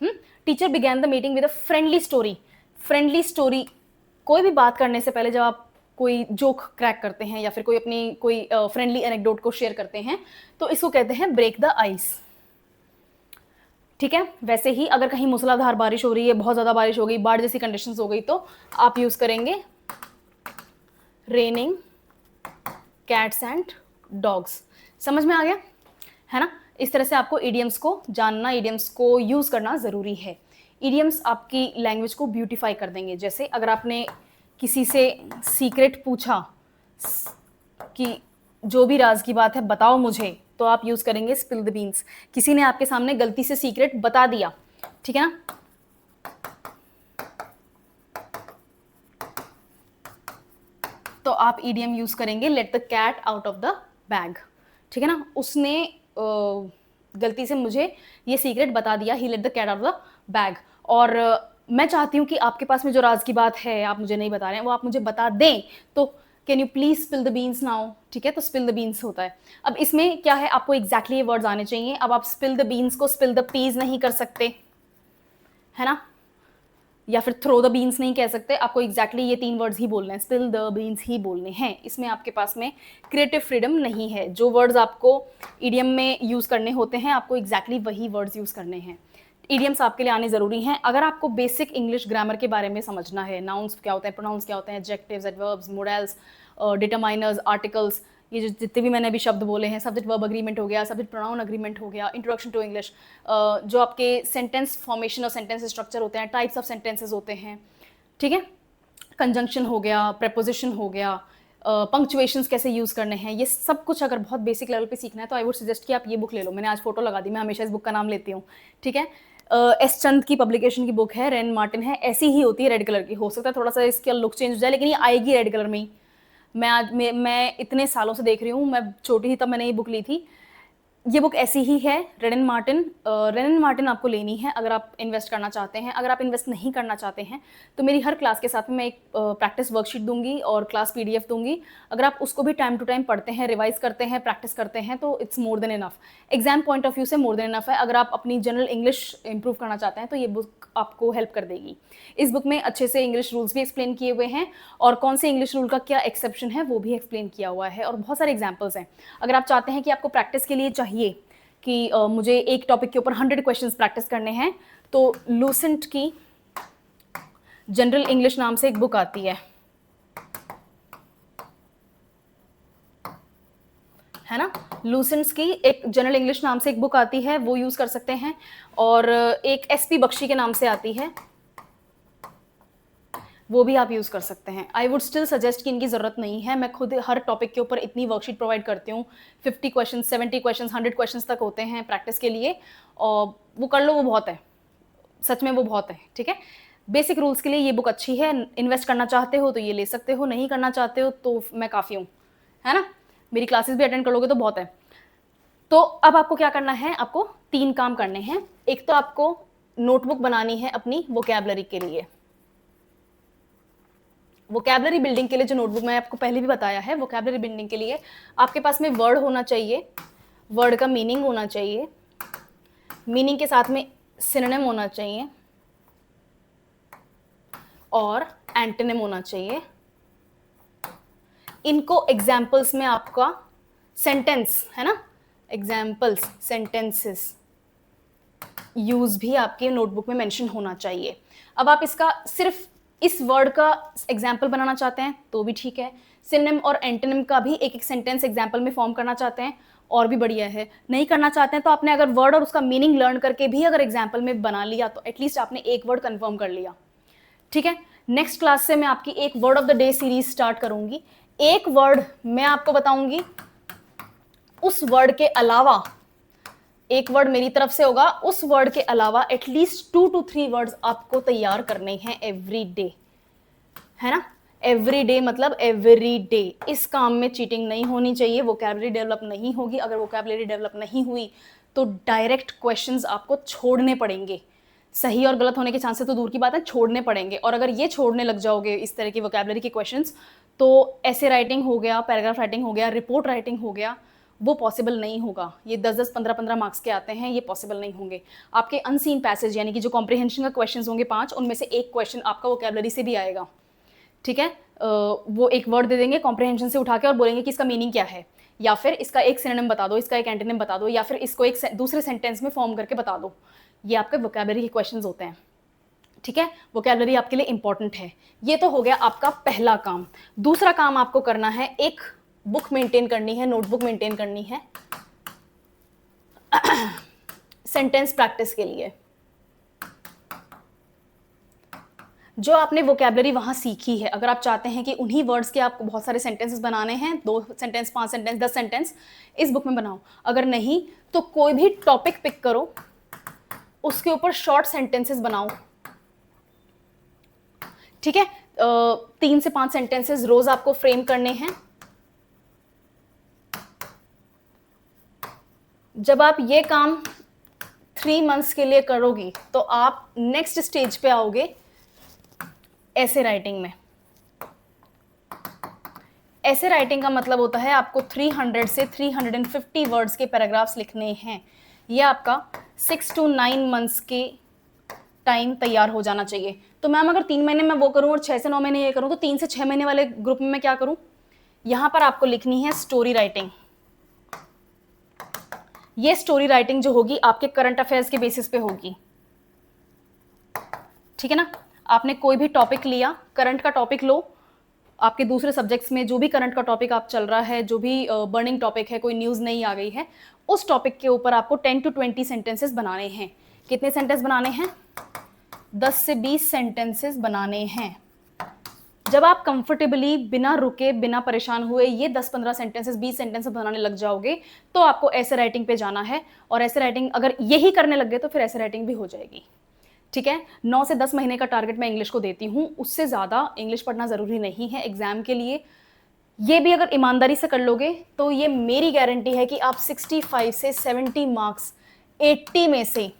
Teacher began the meeting with a friendly story. Friendly story, कोई भी बात करने से पहले जब आप कोई जोक क्रैक करते हैं या फिर कोई अपनी कोई फ्रेंडली एनेक्डोट को शेयर करते हैं, तो इसको कहते हैं ब्रेक द आइस, ठीक है। वैसे ही अगर कहीं मूसलाधार बारिश हो रही है, बहुत ज़्यादा बारिश हो गई, बाढ़ जैसी कंडीशंस हो गई, तो आप यूज़ करेंगे रेनिंग कैट्स एंड डॉग्स। समझ में आ गया है ना। इस तरह से आपको इडियम्स को जानना, इडियम्स को यूज़ करना ज़रूरी है। इडियम्स आपकी लैंग्वेज को ब्यूटीफाई कर देंगे। जैसे अगर आपने किसी से सीक्रेट पूछा कि जो भी राज की बात है बताओ मुझे, तो आप यूज़ करेंगे स्पिल द बीन्स। किसी ने आपके सामने गलती से सीक्रेट बता दिया, ठीक है ना, तो आप ईडियम यूज़ करेंगे let the cat out of the bag, ठीक है ना। उसने गलती से मुझे ये सीक्रेट बता दिया, he let the cat out of the bag. और मैं चाहती हूँ कि आपके पास में जो राज की बात है आप मुझे नहीं बता रहे हैं, वो आप मुझे बता दें, तो can you please spill the beans now, ठीक है। तो स्पिल द बीन्स होता है। अब इसमें क्या है, आपको एग्जैक्टली ये वर्ड्स आने चाहिए। अब आप स्पिल द बीन्स को स्पिल द पीज नहीं कर सकते, है ना, या फिर थ्रो द बीन्स नहीं कह सकते। आपको एग्जैक्टली ये 3 वर्ड्स ही बोलने हैं, स्पिल द बीन्स ही बोलने हैं। इसमें आपके पास में क्रिएटिव फ्रीडम नहीं है। जो वर्ड्स आपको इडियम में यूज़ करने होते हैं, आपको एग्जैक्टली वही वर्ड्स यूज़ करने हैं। इडियम्स आपके लिए आने ज़रूरी हैं। अगर आपको बेसिक इंग्लिश ग्रामर के बारे में समझना है, नाउन्स क्या होते हैं, प्रोनाउंस क्या होते हैं, एडजेक्टिव्स, एडवर्ब्स, मोडेल्स, डिटरमाइनर्स, आर्टिकल्स, ये जो जितने भी मैंने अभी शब्द बोले हैं, सब्जेक्ट वर्ब एग्रीमेंट हो गया, सब्जेक्ट प्रोनाउन एग्रीमेंट हो गया, इंट्रोडक्शन टू इंग्लिश, जो आपके सेंटेंस फॉर्मेशन और सेंटेंस स्ट्रक्चर होते हैं, टाइप्स ऑफ सेंटेंसेस होते हैं, ठीक है, कंजंक्शन हो गया, प्रेपोजिशन हो गया, पंक्चुएशंस कैसे यूज़ करने हैं, ये सब कुछ अगर बहुत बेसिक लेवल पे सीखना है तो आई वुड सजेस्ट कि आप ये बुक ले लो। मैंने आज फोटो लगा दी, मैं हमेशा इस बुक का नाम लेती हूँ, ठीक है। एस चंद की पब्लिकेशन की बुक है, रेन मार्टिन है, ऐसी ही होती है, रेड कलर की। हो सकता है थोड़ा सा इसका लुक चेंज हो जाए, लेकिन ये आएगी रेड कलर में ही। मैं इतने सालों से देख रही हूँ, मैं छोटी थी तब मैंने ये बुक ली थी। ये बुक ऐसी ही है, रेन एंड मार्टिन आपको लेनी है अगर आप इन्वेस्ट करना चाहते हैं। अगर आप इन्वेस्ट नहीं करना चाहते हैं तो मेरी हर क्लास के साथ में मैं एक प्रैक्टिस वर्कशीट दूंगी और क्लास पीडीएफ दूंगी। अगर आप उसको भी टाइम टू टाइम पढ़ते हैं, रिवाइज करते हैं, प्रैक्टिस करते हैं तो it's more than enough. Exam point of view से मोर देन इनफ है। अगर आप अपनी जनरल इंग्लिश इंप्रूव करना चाहते हैं तो ये बुक आपको हेल्प कर देगी। इस बुक में अच्छे से इंग्लिश रूल्स भी एक्सप्लेन किए हुए हैं और कौन से इंग्लिश रूल का क्या एक्सेप्शन है वो भी एक्सप्लेन किया हुआ है और बहुत सारे एग्जाम्पल्स हैं। अगर आप चाहते हैं कि आपको प्रैक्टिस के लिए चाहिए कि मुझे एक टॉपिक के ऊपर 100 क्वेश्चंस प्रैक्टिस करने हैं तो लूसेंट की जनरल इंग्लिश नाम से एक बुक आती है ना। लूसेंट्स की एक जनरल इंग्लिश नाम से एक बुक आती है, वो यूज कर सकते हैं। और एक एसपी बख्शी के नाम से आती है, वो भी आप यूज़ कर सकते हैं। आई वुड स्टिल सजेस्ट कि इनकी ज़रूरत नहीं है। मैं खुद हर टॉपिक के ऊपर इतनी वर्कशीट प्रोवाइड करती हूँ, 50 क्वेश्चन, 70 क्वेश्चन, 100 क्वेश्चन तक होते हैं प्रैक्टिस के लिए, और वो कर लो, वो बहुत है, सच में वो बहुत है। ठीक है, बेसिक रूल्स के लिए ये बुक अच्छी है। इन्वेस्ट करना चाहते हो तो ये ले सकते हो, नहीं करना चाहते हो तो मैं काफ़ी हूँ, है ना। मेरी क्लासेस भी अटेंड कर लोगे तो बहुत है। तो अब आपको क्या करना है, आपको 3 काम करने हैं। एक तो आपको नोटबुक बनानी है अपनी वोकैबुलरी के लिए। वोकैबुलरी बिल्डिंग के लिए जो नोटबुक मैं आपको पहले भी बताया है, वोकैबुलरी बिल्डिंग के लिए आपके पास में वर्ड होना चाहिए, वर्ड का मीनिंग होना चाहिए, मीनिंग के साथ में सिनोनिम होना चाहिए और एंटोनिम होना चाहिए। इनको एग्जाम्पल्स में आपका सेंटेंस है ना, एग्जाम्पल्स, सेंटेंसेस यूज भी आपके नोटबुक में मेंशन होना चाहिए। अब आप इसका सिर्फ इस वर्ड का एग्जाम्पल बनाना चाहते हैं तो भी ठीक है। सिनोनिम और एंटोनिम का भी एक एक सेंटेंस एग्जाम्पल में फॉर्म करना चाहते हैं और भी बढ़िया है। नहीं करना चाहते हैं तो आपने अगर वर्ड और उसका मीनिंग लर्न करके भी अगर एग्जाम्पल में बना लिया तो एटलीस्ट आपने एक वर्ड कंफर्म कर लिया। ठीक है, नेक्स्ट क्लास से मैं आपकी एक word of the day series start करूंगी। एक वर्ड मैं आपको बताऊंगी, उस वर्ड के अलावा एक वर्ड मेरी तरफ से होगा, उस वर्ड के अलावा एटलीस्ट 2 to 3 वर्ड्स आपको तैयार करने हैं एवरी डे, है ना। एवरी डे मतलब एवरी डे। इस काम में चीटिंग नहीं होनी चाहिए, वोकैबुलरी डेवलप नहीं होगी। अगर वोकैबुलरी डेवलप नहीं हुई तो डायरेक्ट क्वेश्चंस आपको छोड़ने पड़ेंगे। सही और गलत होने के चांसेस तो दूर की बात है, छोड़ने पड़ेंगे। और अगर ये छोड़ने लग जाओगे इस तरह की वोकैबुलरी के क्वेश्चंस, तो ऐसे राइटिंग हो गया, पैराग्राफ राइटिंग हो गया, रिपोर्ट राइटिंग हो गया, वो पॉसिबल नहीं होगा। ये 10-10, 15-15 मार्क्स के आते हैं, ये पॉसिबल नहीं होंगे। आपके अनसीन पैसेज यानी कि जो कॉम्प्रिहेंशन का क्वेश्चंस होंगे 5, उनमें से एक क्वेश्चन आपका वोकैबुलरी से भी आएगा। ठीक है, वो एक वर्ड दे देंगे कॉम्प्रिहेंशन से उठा के और बोलेंगे कि इसका मीनिंग क्या है, या फिर इसका एक सिनोनिम बता दो, इसका एक एंटोनिम बता दो, या फिर इसको एक दूसरे सेंटेंस में फॉर्म करके बता दो। ये आपके वोकैबुलरी के क्वेश्चंस होते हैं। ठीक है, वोकैबुलरी आपके लिए इंपॉर्टेंट है। ये तो हो गया आपका पहला काम। दूसरा काम आपको करना है, एक बुक मेंटेन करनी है, नोटबुक मेंटेन करनी है सेंटेंस प्रैक्टिस के लिए। जो आपने वोकैबुलरी वहां सीखी है, अगर आप चाहते हैं कि उन्हीं वर्ड्स के आपको बहुत सारे सेंटेंसेस बनाने हैं, 2 सेंटेंस, 5 सेंटेंस, 10 सेंटेंस, इस बुक में बनाओ। अगर नहीं तो कोई भी टॉपिक पिक करो, उसके ऊपर शॉर्ट सेंटेंसेस बनाओ। ठीक है, 3 से 5 सेंटेंसेस रोज आपको फ्रेम करने हैं। जब आप ये काम 3 मंथ्स के लिए करोगी तो आप नेक्स्ट स्टेज पे आओगे ऐसे राइटिंग में। ऐसे राइटिंग का मतलब होता है आपको 300 से 350 वर्ड्स के पैराग्राफ्स लिखने हैं। ये आपका 6 to 9 मंथ्स के टाइम तैयार हो जाना चाहिए। तो मैम अगर 3 महीने में वो करूं और 6 से 9 महीने ये करूं, तो 3 से 6 महीने वाले ग्रुप में मैं क्या करूं, यहां पर आपको लिखनी है स्टोरी राइटिंग। ये स्टोरी राइटिंग जो होगी आपके करंट अफेयर्स के बेसिस पे होगी। ठीक है ना, आपने कोई भी टॉपिक लिया, करंट का टॉपिक लो, आपके दूसरे सब्जेक्ट्स में जो भी करंट का टॉपिक आप चल रहा है, जो भी बर्निंग टॉपिक है, कोई न्यूज़ नहीं आ गई है, उस टॉपिक के ऊपर आपको 10 to 20 सेंटेंसेस बनाने हैं। कितने सेंटेंस बनाने हैं, 10 से 20 सेंटेंसेस बनाने हैं। जब आप कंफर्टेबली बिना रुके, बिना परेशान हुए ये 10-15 सेंटेंसेस, 20 सेंटेंसेस बनाने लग जाओगे तो आपको ऐसे राइटिंग पे जाना है। और ऐसे राइटिंग अगर यही करने लग गए तो फिर ऐसे राइटिंग भी हो जाएगी। ठीक है, 9 से 10 महीने का टारगेट मैं इंग्लिश को देती हूँ, उससे ज़्यादा इंग्लिश पढ़ना ज़रूरी नहीं है एग्जाम के लिए। ये भी अगर ईमानदारी से कर लोगे तो ये मेरी गारंटी है कि आप 65 से 70 मार्क्स 80 में से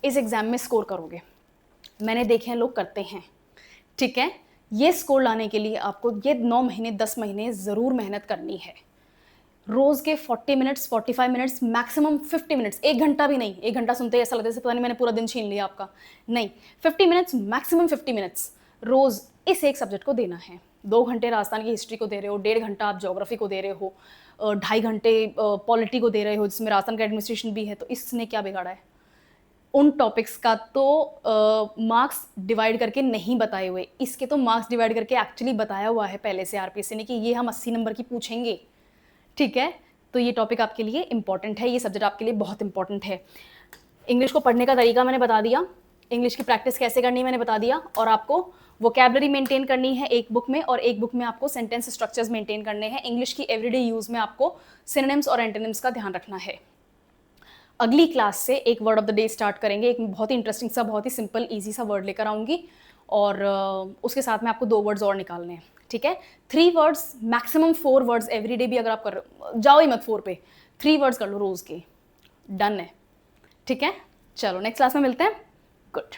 इस एग्जाम में स्कोर करोगे। मैंने देखे हैं लोग करते हैं, ठीक है। ये स्कोर लाने के लिए आपको ये 9 महीने 10 महीने ज़रूर मेहनत करनी है। रोज़ के 40 मिनट्स 45 मिनट्स मैक्सिमम 50 मिनट्स, 1 घंटा भी नहीं। 1 घंटा सुनते ही ऐसा लगता है जैसे पता नहीं मैंने पूरा दिन छीन लिया आपका, नहीं। 50 मिनट्स मैक्सिमम 50 मिनट्स रोज़ इस एक सब्जेक्ट को देना है। 2 घंटे राजस्थान की हिस्ट्री को दे रहे हो, 1.5 घंटा आप ज्योग्राफी को दे रहे हो, 2.5 घंटे पॉलिटी को दे रहे हो जिसमें राजस्थान का एडमिनिस्ट्रेशन भी है, तो इसने क्या बिगाड़ा है? उन टॉपिक्स का तो मार्क्स डिवाइड करके नहीं बताए हुए, इसके तो मार्क्स डिवाइड करके एक्चुअली बताया हुआ है पहले से आरपीएससी ने कि ये हम 80 नंबर की पूछेंगे, ठीक है। तो ये टॉपिक आपके लिए इंपॉर्टेंट है, ये सब्जेक्ट आपके लिए बहुत इंपॉर्टेंट है। इंग्लिश को पढ़ने का तरीका मैंने बता दिया, इंग्लिश की प्रैक्टिस कैसे करनी है मैंने बता दिया, और आपको वोकैबुलरी मेंटेन करनी है एक बुक में, और एक बुक में आपको सेंटेंस स्ट्रक्चर्स मेंटेन करने हैं। इंग्लिश की एवरीडे यूज में आपको सिनोनिम्स और एंटोनिम्स का ध्यान रखना है। अगली क्लास से एक word of the day start करेंगे, एक बहुत ही इंटरेस्टिंग सा, बहुत ही सिंपल ईजी सा वर्ड लेकर आऊँगी, और उसके साथ में आपको 2 वर्ड्स और निकालने हैं, ठीक है। 3 words maximum 4 words every day भी अगर आप कर रहे हो, जाओ ही मत 4 पे, 3 वर्ड्स कर लो रोज़ के, डन है, ठीक है। चलो नेक्स्ट क्लास में मिलते हैं, गुड।